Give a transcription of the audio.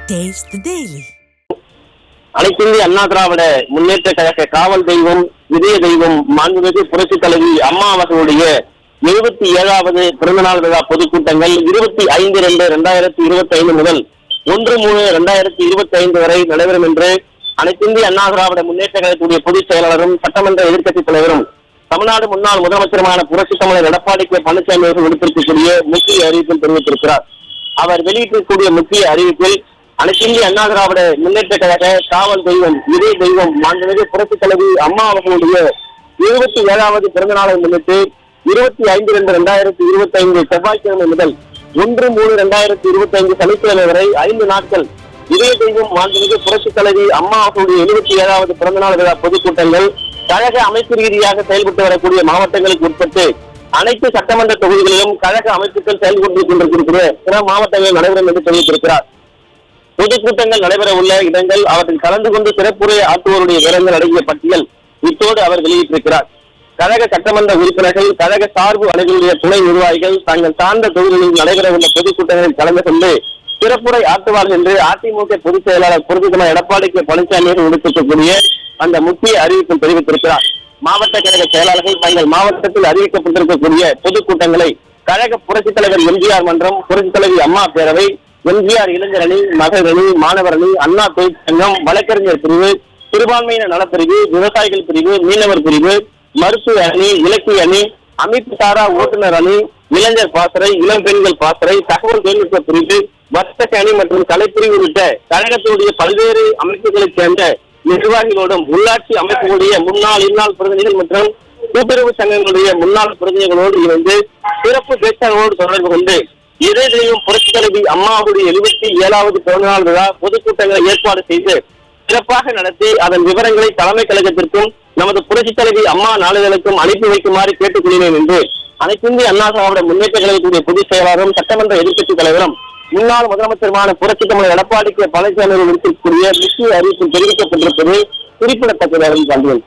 Taste the Daily. அனைத்திந்திய அண்ணா திராவிட முன்னேற்ற கழக காவல் தெய்வம், இதய தெய்வம், மாண்புமிகு புரட்சித் தலைவி அம்மா அவர்களுடைய 77வது பிறந்தநாள் விழா பொதுக்கூட்டங்கள் 25/2/2025 முதல் 1/3/2025 வரை நடைபெறும் என்று அனைத்திந்திய அண்ணா திராவிட முன்னேற்ற கழகத்துடைய பொதுச் செயலாளரும் சட்டமன்ற எதிர்க்கட்சித் தலைவரும் தமிழ்நாடு முன்னாள் முதலமைச்சருமான புரட்சித் தமிழர் எடப்பாடி கே பழனிசாமி அவர்கள் விடுத்திருக்கக்கூடிய முக்கிய அறிவிப்பில் தெரிவித்திருக்கிறார். அவர் வெளியிட்டிருக்கக்கூடிய முக்கிய அறிவிப்பில் அனைத்திந்திய அண்ணா திராவிட முன்னேற்ற கழக காவல் தெய்வம், இதய தெய்வம், மாண்புமிகு புரட்சித் தலைவி அம்மா அவர்களுடைய 77வது பிறந்த நாளை முன்னிட்டு 25/2/2025 செவ்வாய்க்கிழமை முதல் 1/3/2025 சனிக்கிழமை வரை 5 நாட்கள் இதய தெய்வம், மாண்புமிகு புரட்சித் தலைவி அம்மா அவர்களுடைய 77வது பிறந்த நாள் விழா பொதுக்கூட்டங்கள் கழக அமைப்பு ரீதியாக செயல்பட்டு வரக்கூடிய மாவட்டங்களுக்கு உட்பட்டு அனைத்து சட்டமன்ற தொகுதிகளிலும் கழக அமைப்புகள் செயல்பட்டு கொண்டிருக்கிற பிற மாவட்டங்களில் நடைபெறும் என்று தெரிவித்திருக்கிறார். பொதுக்கூட்டங்கள் நடைபெற உள்ள இடங்கள், அவற்றில் கலந்து கொண்டு சிறப்புரை ஆற்றுவோருடைய விவரங்கள் அடங்கிய பட்டியல் இத்தோடு அவர் வெளியிட்டிருக்கிறார். கழக சட்டமன்ற உறுப்பினர்கள், கழக சார்பு அணிகளுடைய துணை நிர்வாகிகள் தங்கள் சார்ந்த தொகுதிகளில் நடைபெற உள்ள பொதுக்கூட்டங்களில் கலந்து கொண்டு சிறப்புரை ஆற்றுவார்கள் என்று அதிமுக பொதுச் செயலாளர் புரட்சித் தலைவர் எடப்பாடி கே பழனிசாமி விடுத்திருக்கக்கூடிய அந்த முக்கிய அறிவிப்பில் தெரிவித்திருக்கிறார். மாவட்ட கழக செயலாளர்கள் தங்கள் மாவட்டத்தில் அறிவிக்கப்பட்டிருக்கக்கூடிய பொதுக்கூட்டங்களை கழக புரட்சித் தலைவர் எம்ஜிஆர் மன்றம், புரட்சித் தலைவி அம்மா பேரவை, எம்ஜிஆர் இளைஞர் அணி, மகளிர் அணி, மாணவர் அணி, அண்ணா தொழிற்சங்கம், வழக்கறிஞர் பிரிவு, சிறுபான்மையினர் நலப்பிரிவு, விவசாயிகள் பிரிவு, மீனவர் பிரிவு, மருத்துவ அணி, இலக்கிய அணி, அமைப்பு சாரா ஓட்டுநர் அணி, இளைஞர் பாசறை, இளம் பெண்கள் பாசறை, தகவல் தொழில்நுட்ப பிரிவு, வர்த்தக அணி மற்றும் கலைப்பிரிவு உள்ளிட்ட கழகத்துடைய பல்வேறு அமைப்புகளைச் சேர்ந்த நிர்வாகிகளோடும் உள்ளாட்சி அமைப்புகளுடைய முன்னாள் இந்நாள் பிரதிநிதிகள் மற்றும் கூட்டுறவு சங்கங்களுடைய முன்னாள் பிரதிநிதிகளோடு இணைந்து சிறப்பு பேச்சாளர்களோடு தொடர்பு கொண்டு இதய தெய்வம் புரட்சித் தலைவி அம்மாவுடைய 77வது பிறந்தநாள் விழா பொதுக்கூட்டங்களை ஏற்பாடு செய்து சிறப்பாக நடத்தி அதன் விவரங்களை தலைமை கழகத்திற்கும் நமது புரட்சித் தலைவி அம்மா நாளிதழுக்கும் அனுப்பி வைக்குமாறு கேட்டுக்கொள்கிறேன் என்று அனைத்திந்திய அண்ணா திராவிட முன்னேற்ற கழகத்துடைய பொதுச் செயலாளரும் சட்டமன்ற எதிர்க்கட்சித் தலைவரும் முன்னாள் முதலமைச்சருமான புரட்சித் தமிழர் எடப்பாடி கே பழனிசாமி விடுத்திருக்கக்கூடிய முக்கிய அறிவிப்பில் தெரிவிக்கப்பட்டிருப்பது குறிப்பிடத்தக்கது.